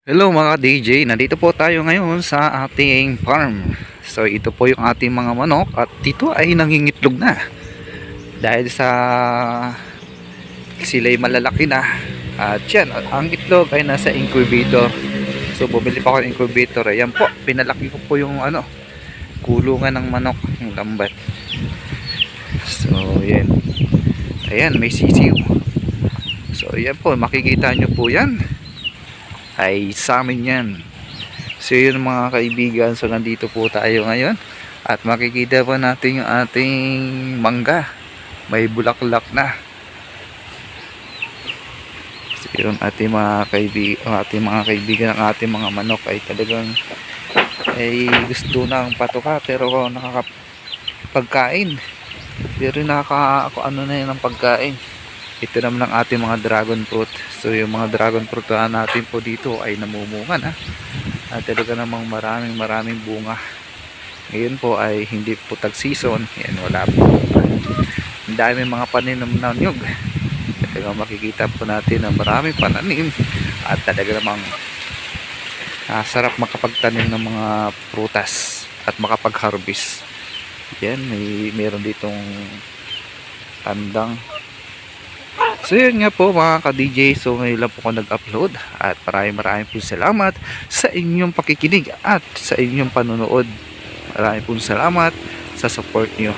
Hello mga DJ, nandito po tayo ngayon sa ating farm. So ito po yung ating mga manok at dito ay nangingitlog na. Dahil sa sila'y malalaki na. At yan, ang itlog ay nasa incubator. So bumili pa ako ng incubator. Ayan po, pinalaki ko po yung kulungan ng manok, yung lambat. So yan. Ayan, may sisiw. So yan po, makikita nyo po yan. Ay sa amin yan. So yun mga kaibigan, so nandito po tayo ngayon at makikita po natin yung ating mangga, may bulaklak na. So yun ating mga kaibigan, ang ating mga manok ay talagang ay gusto ng patuka pero nakakapagkain, pero nakaka-ano na yun ng pagkain. Ito naman ang ating mga dragon fruit. So yung mga dragon fruit natin po dito ay namumunga na. At talaga namang maraming bunga. Ngayon po ay hindi po tag season. Yan, wala po. Ang dami mga paninom na niyog. Talaga makikita po natin na maraming pananim. At talaga namang sarap makapagtanim ng mga prutas at makapag-harvest. Yan, meron ditong tandang. So yun nga po mga ka-DJ, so ngayon lang po ako nag-upload at maraming po salamat sa inyong pakikinig at sa inyong panonood. Maraming po salamat sa support nyo.